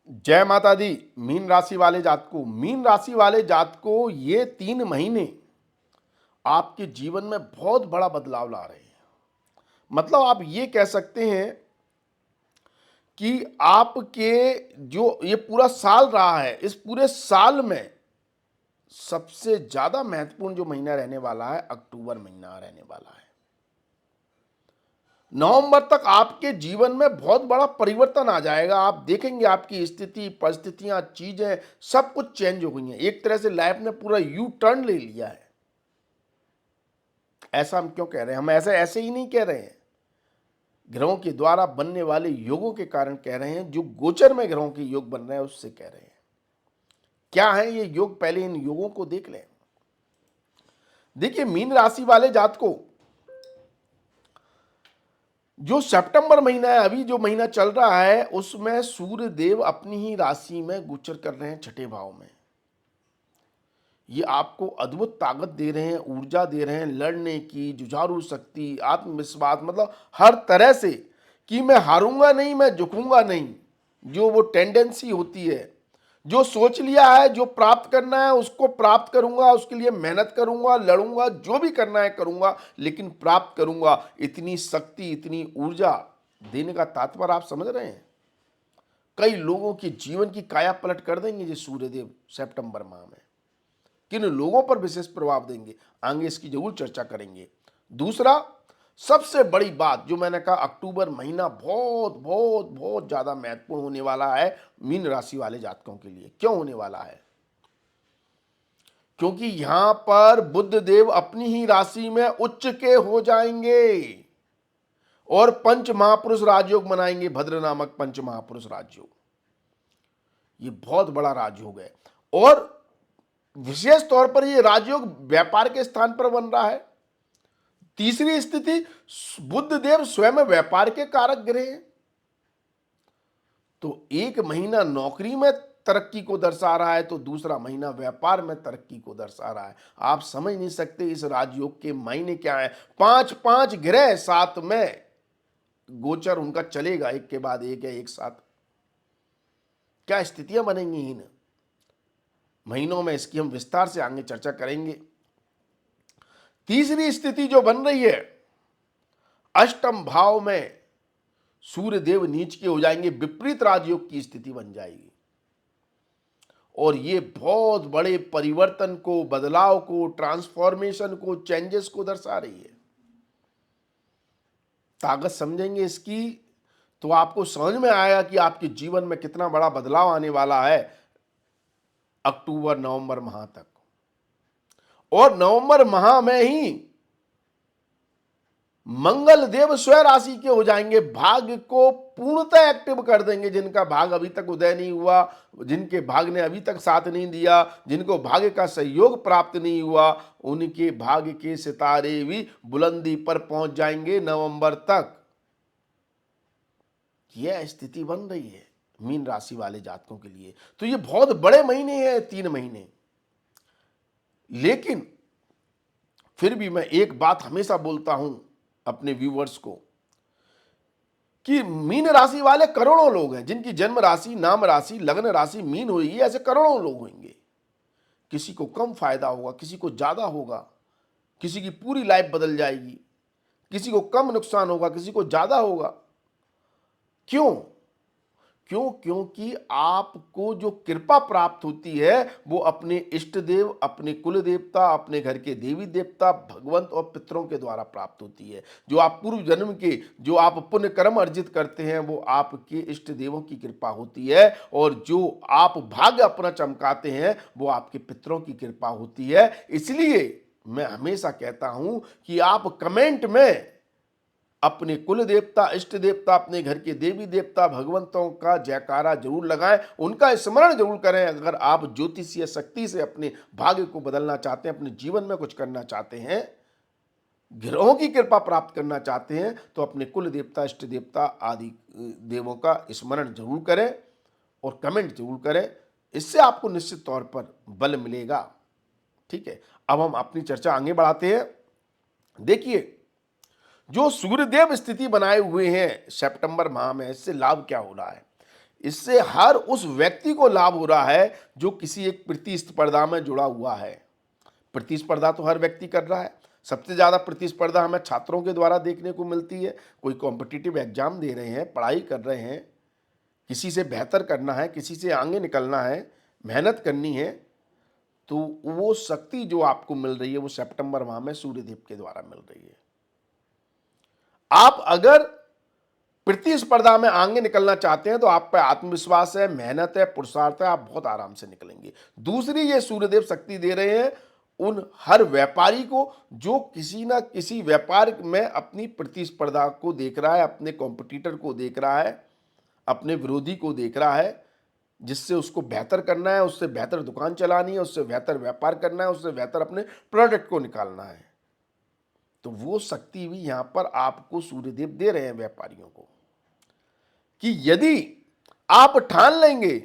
जय माता दी। मीन राशि वाले जातकों, मीन राशि वाले जातकों, ये 3 महीने आपके जीवन में बहुत बड़ा बदलाव ला रहे हैं। मतलब आप ये कह सकते हैं कि आपके जो ये पूरा साल रहा है, इस पूरे साल में सबसे ज्यादा महत्वपूर्ण जो महीना रहने वाला है, अक्टूबर महीना रहने वाला है। नवंबर तक आपके जीवन में बहुत बड़ा परिवर्तन आ जाएगा। आप देखेंगे आपकी स्थिति, परिस्थितियां, चीजें सब कुछ चेंज हो गई हैं। एक तरह से लाइफ ने पूरा यू टर्न ले लिया है। ऐसा हम क्यों कह रहे हैं? हम ऐसे ऐसे ही नहीं कह रहे हैं। ग्रहों के द्वारा बनने वाले योगों के कारण कह रहे हैं। जो गोचर में ग्रहों के योग बन रहे हैं उससे कह रहे हैं। क्या है ये योग? पहले इन योगों को देख लें। देखिए, मीन राशि वाले जातकों, जो सितंबर महीना है, अभी जो महीना चल रहा है, उसमें सूर्य देव अपनी ही राशि में गोचर कर रहे हैं, छठे भाव में। ये आपको अद्भुत ताकत दे रहे हैं, ऊर्जा दे रहे हैं, लड़ने की, जुझारू शक्ति, आत्मविश्वास, मतलब हर तरह से कि मैं हारूंगा नहीं, मैं झुकूंगा नहीं। जो वो टेंडेंसी होती है, जो सोच लिया है, जो प्राप्त करना है उसको प्राप्त करूंगा, उसके लिए मेहनत करूंगा, लड़ूंगा, जो भी करना है करूंगा, लेकिन प्राप्त करूंगा। इतनी शक्ति, इतनी ऊर्जा देने का तात्पर्य आप समझ रहे हैं? कई लोगों के जीवन की काया पलट कर देंगे ये सूर्यदेव सितंबर माह में। किन लोगों पर विशेष प्रभाव देंगे, आगे इसकी जरूर चर्चा करेंगे। दूसरा, सबसे बड़ी बात जो मैंने कहा, अक्टूबर महीना बहुत बहुत बहुत ज्यादा महत्वपूर्ण होने वाला है मीन राशि वाले जातकों के लिए। क्यों होने वाला है? क्योंकि यहां पर बुध देव अपनी ही राशि में उच्च के हो जाएंगे और पंच महापुरुष राजयोग बनाएंगे। भद्र नामक पंच महापुरुष राजयोग, ये बहुत बड़ा राजयोग है। और विशेष तौर पर ये राजयोग व्यापार के स्थान पर बन रहा है। तीसरी स्थिति, बुध देव स्वयं व्यापार के कारक ग्रह हैं। तो एक महीना नौकरी में तरक्की को दर्शा रहा है, तो दूसरा महीना व्यापार में तरक्की को दर्शा रहा है। आप समझ नहीं सकते इस राजयोग के मायने क्या है। 5-5 ग्रह साथ में गोचर उनका चलेगा, एक के बाद एक है, एक साथ। क्या स्थितियां बनेंगी इन महीनों में, इसकी हम विस्तार से आगे चर्चा करेंगे। तीसरी स्थिति जो बन रही है, अष्टम भाव में सूर्य देव नीच के हो जाएंगे, विपरीत राजयोग की स्थिति बन जाएगी। और ये बहुत बड़े परिवर्तन को, बदलाव को, ट्रांसफॉर्मेशन को, चेंजेस को दर्शा रही है। ताकत समझेंगे इसकी तो आपको समझ में आएगा कि आपके जीवन में कितना बड़ा बदलाव आने वाला है अक्टूबर नवंबर माह तक। और नवंबर माह में ही मंगल देव स्वयं राशि के हो जाएंगे, भाग्य को पूर्णतः एक्टिव कर देंगे। जिनका भाग अभी तक उदय नहीं हुआ, जिनके भाग ने अभी तक साथ नहीं दिया, जिनको भाग्य का सहयोग प्राप्त नहीं हुआ, उनके भाग्य के सितारे भी बुलंदी पर पहुंच जाएंगे नवंबर तक। यह स्थिति बन रही है मीन राशि वाले जातकों के लिए। तो ये बहुत बड़े महीने हैं, 3 महीने। लेकिन फिर भी मैं एक बात हमेशा बोलता हूं अपने व्यूवर्स को कि मीन राशि वाले करोड़ों लोग हैं जिनकी जन्म राशि, नाम राशि, लग्न राशि मीन हुई। ऐसे करोड़ों लोग होंगे। किसी को कम फायदा होगा, किसी को ज्यादा होगा, किसी की पूरी लाइफ बदल जाएगी, किसी को कम नुकसान होगा, किसी को ज्यादा होगा। क्यों? क्योंकि आपको जो कृपा प्राप्त होती है वो अपने इष्ट देव, अपने कुल देवता, अपने घर के देवी देवता, भगवंत और पितरों के द्वारा प्राप्त होती है। जो आप पूर्व जन्म के, जो आप पुण्य कर्म अर्जित करते हैं, वो आपके इष्ट देवों की कृपा होती है। और जो आप भाग्य अपना चमकाते हैं वो आपके पितरों की कृपा होती है। इसलिए मैं हमेशा कहता हूं कि आप कमेंट में अपने कुल देवता, इष्ट देवता, अपने घर के देवी देवता, भगवंतों का जयकारा जरूर लगाएं, उनका स्मरण जरूर करें। अगर आप ज्योतिषीय शक्ति से अपने भाग्य को बदलना चाहते हैं, अपने जीवन में कुछ करना चाहते हैं, ग्रहों की कृपा प्राप्त करना चाहते हैं, तो अपने कुल देवता, इष्ट देवता आदि देवों का स्मरण जरूर करें और कमेंट जरूर करें। इससे आपको निश्चित तौर पर बल मिलेगा। ठीक है, अब हम अपनी चर्चा आगे बढ़ाते हैं। देखिए, जो सूर्यदेव स्थिति बनाए हुए हैं सितंबर माह में, इससे लाभ क्या हो रहा है? इससे हर उस व्यक्ति को लाभ हो रहा है जो किसी एक प्रतिस्पर्धा में जुड़ा हुआ है। प्रतिस्पर्धा तो हर व्यक्ति कर रहा है। सबसे ज़्यादा प्रतिस्पर्धा हमें छात्रों के द्वारा देखने को मिलती है। कोई कॉम्पिटिटिव एग्जाम दे रहे हैं, पढ़ाई कर रहे हैं, किसी से बेहतर करना है, किसी से आगे निकलना है, मेहनत करनी है, तो वो शक्ति जो आपको मिल रही है वो सितंबर माह में सूर्यदेव के द्वारा मिल रही है। आप अगर प्रतिस्पर्धा में आगे निकलना चाहते हैं तो आप पे आत्मविश्वास है, मेहनत है, पुरुषार्थ है, आप बहुत आराम से निकलेंगे। दूसरी, ये सूर्यदेव शक्ति दे रहे हैं उन हर व्यापारी को जो किसी ना किसी व्यापार में अपनी प्रतिस्पर्धा को देख रहा है, अपने कॉम्पिटिटर को देख रहा है, अपने विरोधी को देख रहा है, जिससे उसको बेहतर करना है, उससे बेहतर दुकान चलानी है, उससे बेहतर व्यापार करना है, उससे बेहतर अपने प्रोडक्ट को निकालना है। तो वो शक्ति भी यहां पर आपको सूर्यदेव दे रहे हैं व्यापारियों को कि यदि आप ठान लेंगे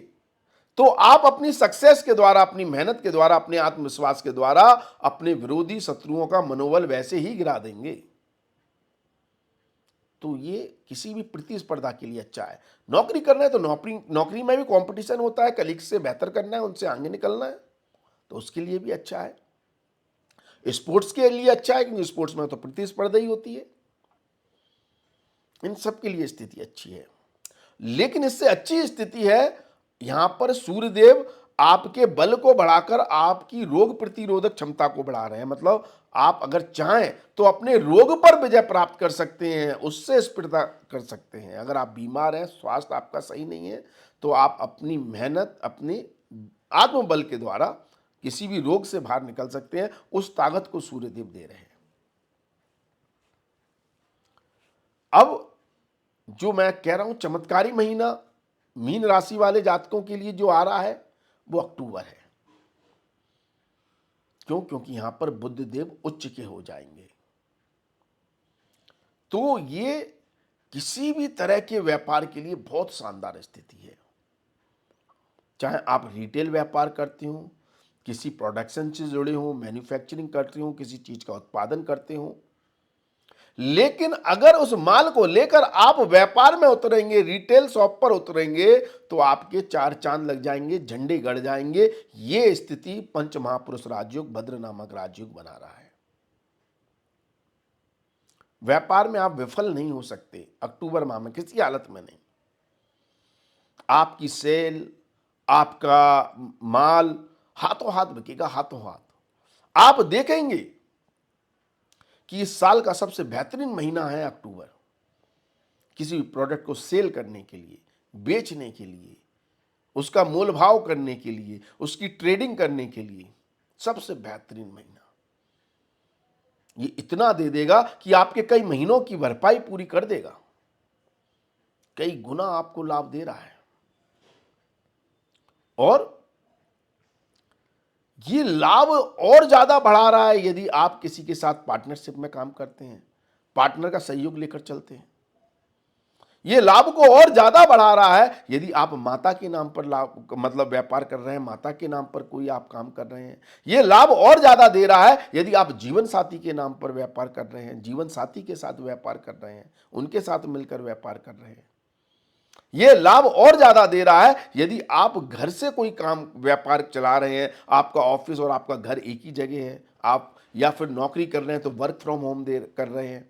तो आप अपनी सक्सेस के द्वारा, अपनी मेहनत के द्वारा, अपने आत्मविश्वास के द्वारा अपने विरोधी शत्रुओं का मनोबल वैसे ही गिरा देंगे। तो ये किसी भी प्रतिस्पर्धा के लिए अच्छा है। नौकरी करना है तो नौकरी में भी कंपटीशन होता है, कलीग्स से बेहतर करना है, उनसे आगे निकलना है, तो उसके लिए भी अच्छा है। स्पोर्ट्स के लिए अच्छा है क्योंकि स्पोर्ट्स में तो प्रतिस्पर्धा ही होती है। इन सब के लिए स्थिति अच्छी है। लेकिन इससे अच्छी स्थिति है यहां पर सूर्यदेव आपके बल को बढ़ाकर आपकी रोग प्रतिरोधक क्षमता को बढ़ा रहे हैं। मतलब आप अगर चाहें तो अपने रोग पर विजय प्राप्त कर सकते हैं, उससे स्पर्धा कर सकते हैं। अगर आप बीमार हैं, स्वास्थ्य आपका सही नहीं है, तो आप अपनी मेहनत, अपने आत्मबल के द्वारा किसी भी रोग से बाहर निकल सकते हैं। उस ताकत को सूर्यदेव दे रहे हैं। अब जो मैं कह रहा हूं चमत्कारी महीना मीन राशि वाले जातकों के लिए जो आ रहा है वो अक्टूबर है। क्यों? क्योंकि यहां पर बुध देव उच्च के हो जाएंगे। तो ये किसी भी तरह के व्यापार के लिए बहुत शानदार स्थिति है। चाहे आप रिटेल व्यापार करते हो, किसी प्रोडक्शन से जुड़े हो, मैन्युफैक्चरिंग करते हो, किसी चीज का उत्पादन करते हो, लेकिन अगर उस माल को लेकर आप व्यापार में उतरेंगे, रिटेल शॉप पर उतरेंगे, तो आपके चार चांद लग जाएंगे, झंडे गड़ जाएंगे। ये स्थिति पंच महापुरुष राजयोग, भद्र नामक राजयोग बना रहा है। व्यापार में आप विफल नहीं हो सकते अक्टूबर माह में, किसी हालत में नहीं। आपकी सेल, आपका माल हाथों हाथ बिकेगा, हाथों हाथ। आप देखेंगे कि इस साल का सबसे बेहतरीन महीना है अक्टूबर। किसी भी प्रोडक्ट को सेल करने के लिए, बेचने के लिए, उसका मोल भाव करने के लिए, उसकी ट्रेडिंग करने के लिए सबसे बेहतरीन महीना। ये इतना दे देगा कि आपके कई महीनों की भरपाई पूरी कर देगा। कई गुना आपको लाभ दे रहा है। और ये लाभ और ज्यादा बढ़ा रहा है यदि आप किसी के साथ पार्टनरशिप में काम करते हैं, पार्टनर का सहयोग लेकर चलते हैं। ये लाभ को और ज्यादा बढ़ा रहा है यदि आप माता के नाम पर लाभ, मतलब व्यापार कर रहे हैं, माता के नाम पर कोई आप काम कर रहे हैं। ये लाभ और ज्यादा दे रहा है यदि आप जीवन साथी के नाम पर व्यापार कर रहे हैं, जीवन साथी के साथ व्यापार कर रहे हैं, उनके साथ मिलकर व्यापार कर रहे हैं। ये लाभ और ज्यादा दे रहा है यदि आप घर से कोई काम व्यापार चला रहे हैं, आपका ऑफिस और आपका घर एक ही जगह है, आप या फिर नौकरी कर रहे हैं तो वर्क फ्रॉम होम कर रहे हैं,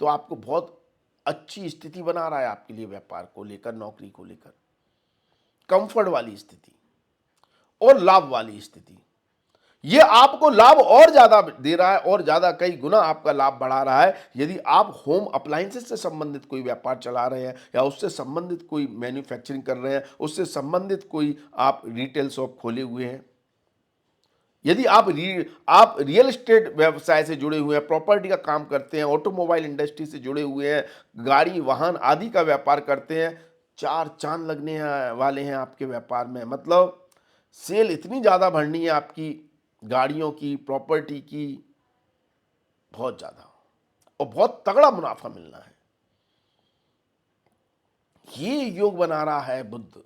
तो आपको बहुत अच्छी स्थिति बना रहा है आपके लिए व्यापार को लेकर, नौकरी को लेकर। कंफर्ट वाली स्थिति और लाभ वाली स्थिति, ये आपको लाभ और ज्यादा दे रहा है, और ज्यादा कई गुना आपका लाभ बढ़ा रहा है यदि आप होम अप्लायंसेस से संबंधित कोई व्यापार चला रहे हैं, या उससे संबंधित कोई मैन्युफैक्चरिंग कर रहे हैं, उससे संबंधित कोई आप रिटेल शॉप खोले हुए हैं, यदि आप रियल एस्टेट व्यवसाय से जुड़े हुए हैं, प्रॉपर्टी का काम करते हैं, ऑटोमोबाइल इंडस्ट्री से जुड़े हुए हैं, गाड़ी वाहन आदि का व्यापार करते हैं, चार चांद लगने वाले हैं आपके व्यापार में। मतलब सेल इतनी ज्यादा बढ़नी है आपकी, गाड़ियों की, प्रॉपर्टी की, बहुत ज्यादा, और बहुत तगड़ा मुनाफा मिलना है। ये योग बना रहा है बुध।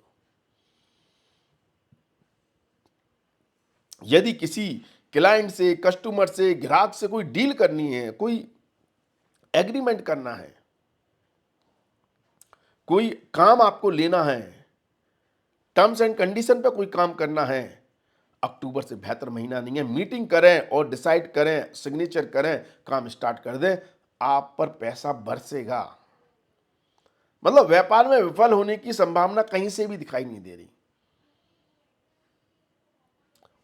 यदि किसी क्लाइंट से, कस्टमर से, ग्राहक से कोई डील करनी है, कोई एग्रीमेंट करना है, कोई काम आपको लेना है, टर्म्स एंड कंडीशन पे कोई काम करना है, अक्टूबर से बेहतर महीना नहीं है। मीटिंग करें और डिसाइड करें, सिग्नेचर करें, काम स्टार्ट कर दें, आप पर पैसा बरसेगा। मतलब व्यापार में विफल होने की संभावना कहीं से भी दिखाई नहीं दे रही।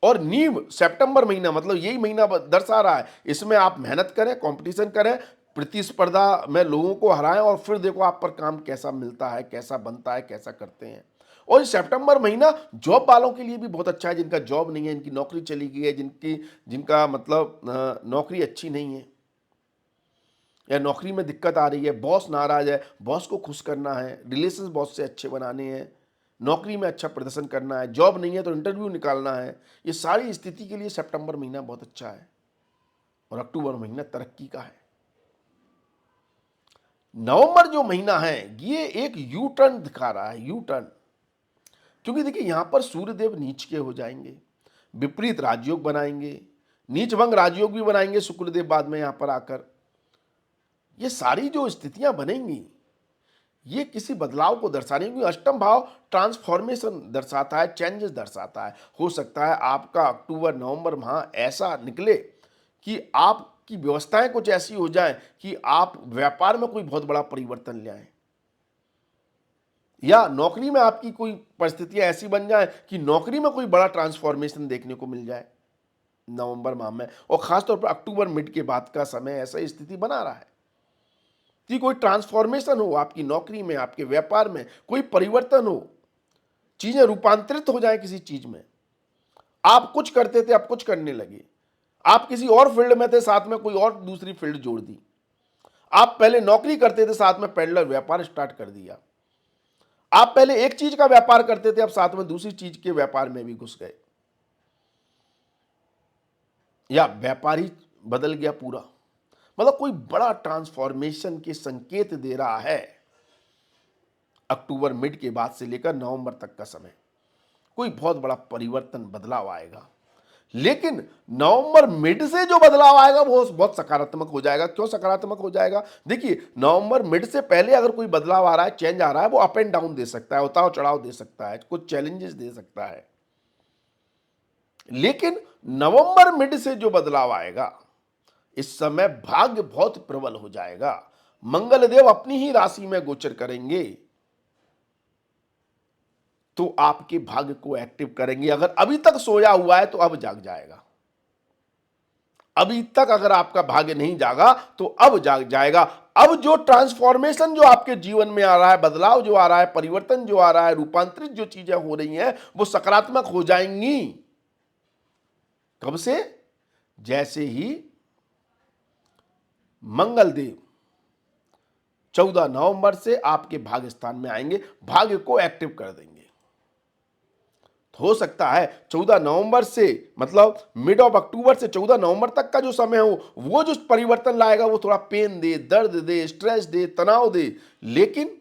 और नींव सितंबर महीना, मतलब यही महीना दर्शा रहा है, इसमें आप मेहनत करें, कंपटीशन करें, प्रतिस्पर्धा में लोगों को हराएं और फिर देखो आप पर काम कैसा मिलता है, कैसा बनता है, कैसा करते हैं। और सितंबर महीना जॉब वालों के लिए भी बहुत अच्छा है, जिनका जॉब नहीं है, जिनकी नौकरी चली गई है, जिनका मतलब नौकरी अच्छी नहीं है या नौकरी में दिक्कत आ रही है, बॉस नाराज है, बॉस को खुश करना है, रिलेशंस बॉस से अच्छे बनाने हैं, नौकरी में अच्छा प्रदर्शन करना है, जॉब नहीं है तो इंटरव्यू निकालना है। ये सारी स्थिति के लिए सितंबर महीना बहुत अच्छा है। और अक्टूबर महीना तरक्की का है। नवंबर जो महीना है ये एक यू टर्न दिखा रहा है, यू टर्न। क्योंकि देखिए यहां पर सूर्यदेव नीच के हो जाएंगे, विपरीत राजयोग बनाएंगे, नीचभंग राजयोग भी बनाएंगे शुक्रदेव बाद में यहां पर आकर। ये सारी जो स्थितियां बनेंगी ये किसी बदलाव को दर्शाने, क्योंकि अष्टम भाव ट्रांसफॉर्मेशन दर्शाता है, चेंजेस दर्शाता है। हो सकता है आपका अक्टूबर नवंबर माह ऐसा निकले कि आपकी व्यवस्थाएं कुछ ऐसी हो जाएं कि आप व्यापार में कोई बहुत बड़ा परिवर्तन ले आए, या नौकरी में आपकी कोई परिस्थितियां ऐसी बन जाएं कि नौकरी में कोई बड़ा ट्रांसफॉर्मेशन देखने को मिल जाए नवंबर माह में। और खासतौर पर अक्टूबर मिड के बाद का समय ऐसा स्थिति बना रहा है कि कोई ट्रांसफॉर्मेशन हो आपकी नौकरी में, आपके व्यापार में कोई परिवर्तन हो, चीजें रूपांतरित हो जाए किसी चीज में। आप कुछ करते थे, आप कुछ करने लगे, आप किसी और फील्ड में थे, साथ में कोई और दूसरी फील्ड जोड़ दी। आप पहले नौकरी करते थे, साथ में पैरेलल व्यापार स्टार्ट कर दिया। आप पहले एक चीज का व्यापार करते थे, अब साथ में दूसरी चीज के व्यापार में भी घुस गए, या व्यापार ही बदल गया पूरा। मतलब कोई बड़ा ट्रांसफॉर्मेशन के संकेत दे रहा है अक्टूबर मिड के बाद से लेकर नवंबर तक का समय। कोई बहुत बड़ा परिवर्तन, बदलाव आएगा। लेकिन नवंबर मिड से जो बदलाव आएगा वो बहुत सकारात्मक हो जाएगा। क्यों सकारात्मक हो जाएगा? देखिए नवंबर मिड से पहले अगर कोई बदलाव आ रहा है, चेंज आ रहा है, वो अप एंड डाउन दे सकता है, उतार चढ़ाव दे सकता है, कुछ चैलेंजेस दे सकता है। लेकिन नवंबर मिड से जो बदलाव आएगा, इस समय भाग्य बहुत प्रबल हो जाएगा। मंगलदेव अपनी ही राशि में गोचर करेंगे तो आपके भाग्य को एक्टिव करेंगे। अगर अभी तक सोया हुआ है तो अब जाग जाएगा। अभी तक अगर आपका भाग्य नहीं जागा तो अब जाग जाएगा। अब जो ट्रांसफॉर्मेशन जो आपके जीवन में आ रहा है, बदलाव जो आ रहा है, परिवर्तन जो आ रहा है, रूपांतरित जो चीजें हो रही हैं वो सकारात्मक हो जाएंगी। कब से? जैसे ही मंगलदेव 14 नवंबर से आपके भाग्य स्थान में आएंगे, भाग्य को एक्टिव कर देंगे। हो सकता है 14 नवंबर से, मतलब मिड ऑफ अक्टूबर से 14 नवंबर तक का जो समय हो वो जो परिवर्तन लाएगा वो थोड़ा पेन दे, दर्द दे, स्ट्रेस दे, तनाव दे। लेकिन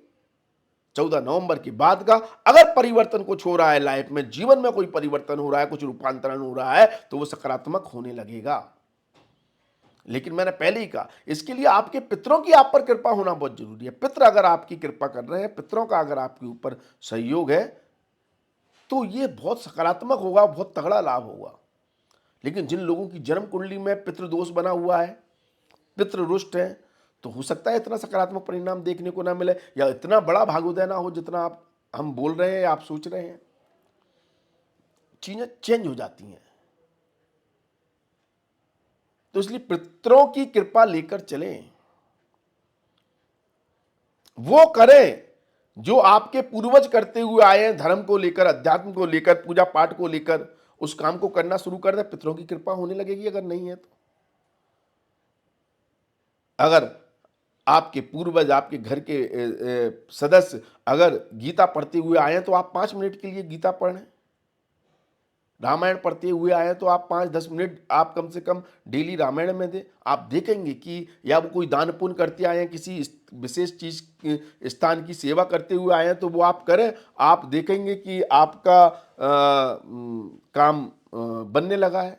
14 नवंबर के बाद का अगर परिवर्तन कुछ हो रहा है लाइफ में, जीवन में कोई परिवर्तन हो रहा है, कुछ रूपांतरण हो रहा है, तो वो सकारात्मक होने लगेगा। लेकिन मैंने पहले ही कहा, इसके लिए आपके पितरों की आप पर कृपा होना बहुत जरूरी है। पितर अगर आपकी कृपा कर रहे हैं, पितरों का अगर आपके ऊपर सहयोग है, तो ये बहुत सकारात्मक होगा, बहुत तगड़ा लाभ होगा। लेकिन जिन लोगों की जन्म कुंडली में पितृदोष बना हुआ है, पितृ रुष्ट है, तो हो सकता है इतना सकारात्मक परिणाम देखने को ना मिले, या इतना बड़ा भाग्योदय ना हो जितना हम बोल रहे हैं, आप सोच रहे हैं। चीजें चेंज हो जाती हैं। तो इसलिए पितरों की कृपा लेकर चलें, वो करें जो आपके पूर्वज करते हुए आए हैं, धर्म को लेकर, अध्यात्म को लेकर, पूजा पाठ को लेकर। उस काम को करना शुरू कर दे, पितरों की कृपा होने लगेगी। अगर नहीं है तो, अगर आपके पूर्वज, आपके घर के सदस्य अगर गीता पढ़ते हुए आए हैं तो आप 5 मिनट के लिए गीता पढ़ें। रामायण पढ़ते हुए आए तो आप 5-10 मिनट आप कम से कम डेली रामायण में दें। आप देखेंगे कि, या वो कोई दान पुण्य करते आए हैं, किसी विशेष चीज स्थान की सेवा करते हुए आए हैं तो वो आप करें। आप देखेंगे कि आपका काम बनने लगा है।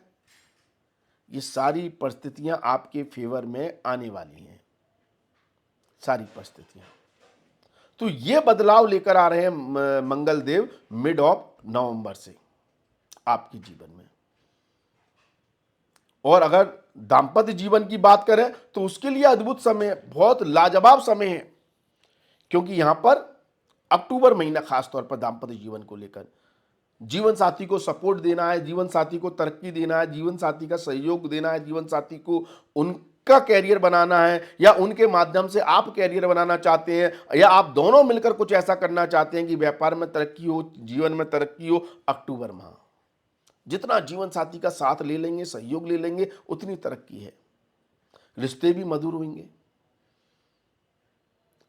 ये सारी परिस्थितियां आपके फेवर में आने वाली हैं, सारी परिस्थितियां। तो ये बदलाव लेकर आ रहे हैं मंगल देव मिड ऑफ नवंबर से आपके जीवन में। और अगर दाम्पत्य जीवन की बात करें तो उसके लिए अद्भुत समय है, बहुत लाजवाब समय है, क्योंकि यहां पर अक्टूबर महीना खासतौर पर दाम्पत्य जीवन को लेकर जीवन साथी को सपोर्ट देना है, जीवन साथी को तरक्की देना है, जीवन साथी का सहयोग देना है, जीवन साथी को उनका कैरियर बनाना है, या उनके माध्यम से आप कैरियर बनाना चाहते हैं, या आप दोनों मिलकर कुछ ऐसा करना चाहते हैं कि व्यापार में तरक्की हो, जीवन में तरक्की हो। अक्टूबर माह जितना जीवन साथी का साथ ले लेंगे, सहयोग ले लेंगे, उतनी तरक्की है। रिश्ते भी मधुर होंगे,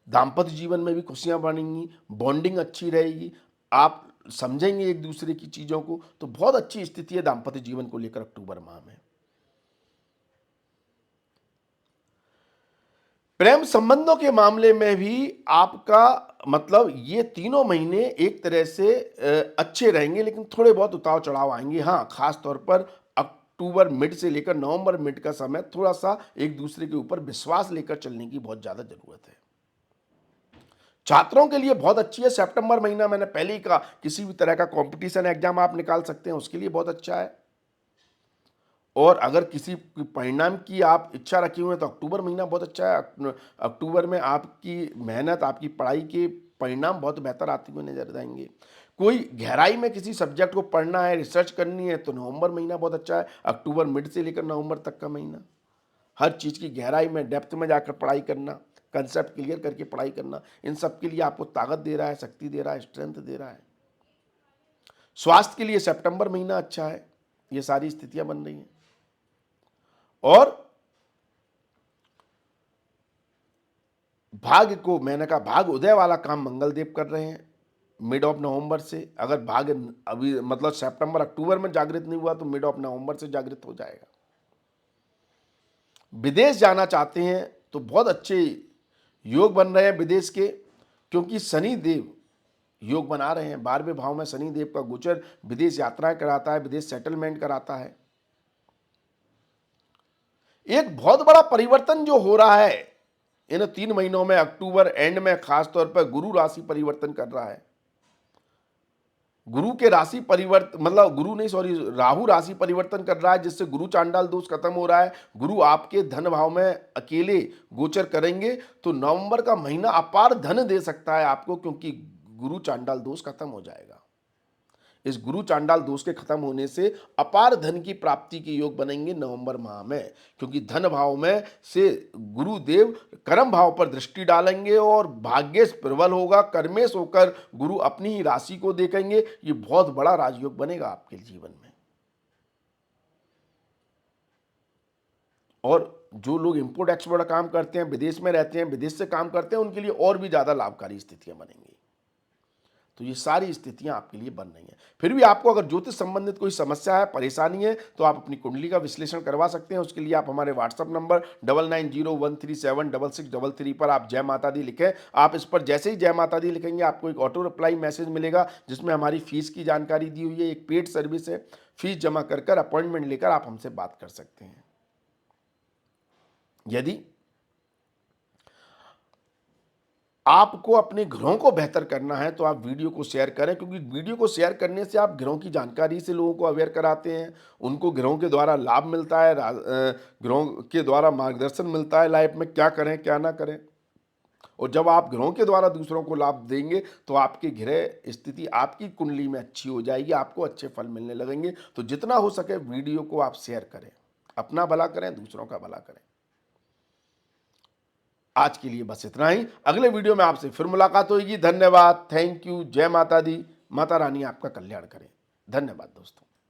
दाम्पत्य जीवन में भी खुशियां बनेंगी, बॉन्डिंग अच्छी रहेगी, आप समझेंगे एक दूसरे की चीजों को। तो बहुत अच्छी स्थिति है दाम्पत्य जीवन को लेकर अक्टूबर माह में। प्रेम संबंधों के मामले में भी आपका मतलब ये तीनों महीने एक तरह से अच्छे रहेंगे, लेकिन थोड़े बहुत उतार चढ़ाव आएंगे। हाँ, खास तौर पर अक्टूबर मिड से लेकर नवंबर मिड का समय थोड़ा सा एक दूसरे के ऊपर विश्वास लेकर चलने की बहुत ज्यादा जरूरत है। छात्रों के लिए बहुत अच्छी है सितंबर महीना, मैंने पहले ही कहा, किसी भी तरह का कंपटीशन एग्जाम आप निकाल सकते हैं, उसके लिए बहुत अच्छा है। और अगर किसी परिणाम की आप इच्छा रखे हुए हैं तो अक्टूबर महीना बहुत अच्छा है। अक्टूबर में आपकी मेहनत, आपकी पढ़ाई के परिणाम बहुत बेहतर आते हुए नजर आएंगे। कोई गहराई में किसी सब्जेक्ट को पढ़ना है, रिसर्च करनी है, तो नवंबर महीना बहुत अच्छा है। अक्टूबर मिड से लेकर नवंबर तक का महीना, हर चीज की गहराई में, डेप्थ में जाकर पढ़ाई करना, कंसेप्ट क्लियर करके पढ़ाई करना, इन सब के लिए आपको ताकत दे रहा है, शक्ति दे रहा है, स्ट्रेंथ दे रहा है। स्वास्थ्य के लिए सितंबर महीना अच्छा है, ये सारी स्थितियां बन रही हैं। और भाग्य को, मैंने कहा भाग्य उदय वाला काम मंगलदेव कर रहे हैं मिड ऑफ नवंबर से। अगर भाग्य अभी मतलब सितंबर अक्टूबर में जागृत नहीं हुआ तो मिड ऑफ नवंबर से जागृत हो जाएगा। विदेश जाना चाहते हैं तो बहुत अच्छे योग बन रहे हैं विदेश के, क्योंकि शनि देव योग बना रहे हैं। 12वें भाव में शनि देव का गोचर विदेश यात्राएं कराता है, विदेश सेटलमेंट कराता है। एक बहुत बड़ा परिवर्तन जो हो रहा है इन 3 महीनों में, अक्टूबर एंड में खासतौर पर गुरु राशि परिवर्तन कर रहा है। गुरु के राशि परिवर्तन, मतलब गुरु नहीं, सॉरी, राहु राशि परिवर्तन कर रहा है, जिससे गुरु चांडाल दोष खत्म हो रहा है। गुरु आपके धन भाव में अकेले गोचर करेंगे तो नवंबर का महीना अपार धन दे सकता है आपको, क्योंकि गुरु चांडाल दोष खत्म हो जाएगा। इस गुरु चांडाल दोष के खत्म होने से अपार धन की प्राप्ति के योग बनेंगे नवंबर माह में, क्योंकि धन भाव में से गुरुदेव कर्म भाव पर दृष्टि डालेंगे और भाग्येश प्रबल होगा, कर्मेश होकर गुरु अपनी ही राशि को देखेंगे। ये बहुत बड़ा राजयोग बनेगा आपके जीवन में। और जो लोग इंपोर्ट एक्सपोर्ट काम करते हैं, विदेश में रहते हैं, विदेश से काम करते हैं, उनके लिए और भी ज्यादा लाभकारी स्थितियां बनेंगी। तो ये सारी स्थितियां आपके लिए बन रही हैं। फिर भी आपको अगर ज्योतिष संबंधित कोई समस्या है, परेशानी है, तो आप अपनी कुंडली का विश्लेषण करवा सकते हैं। उसके लिए आप हमारे व्हाट्सएप नंबर 9901376633 पर आप जय माता दी लिखें। आप इस पर जैसे ही जय माता दी लिखेंगे आपको एक ऑटो रिप्लाई मैसेज मिलेगा, जिसमें हमारी फीस की जानकारी दी हुई है। एक पेड सर्विस है, फीस जमा कर अपॉइंटमेंट लेकर आप हमसे बात कर सकते हैं। यदि आपको अपने घरों को बेहतर करना है तो आप वीडियो को शेयर करें, क्योंकि वीडियो को शेयर करने से आप घरों की जानकारी से लोगों को अवेयर कराते हैं, उनको घरों के द्वारा लाभ मिलता है, घरों के द्वारा मार्गदर्शन मिलता है, लाइफ में क्या करें क्या ना करें। और जब आप घरों के द्वारा दूसरों को लाभ देंगे तो आपकी गृह स्थिति, आपकी कुंडली में अच्छी हो जाएगी, आपको अच्छे फल मिलने लगेंगे। तो जितना हो सके वीडियो को आप शेयर करें, अपना भला करें, दूसरों का भला करें। आज के लिए बस इतना ही। अगले वीडियो में आपसे फिर मुलाकात होगी। धन्यवाद, थैंक यू, जय माता दी। माता रानी आपका कल्याण करें। धन्यवाद दोस्तों।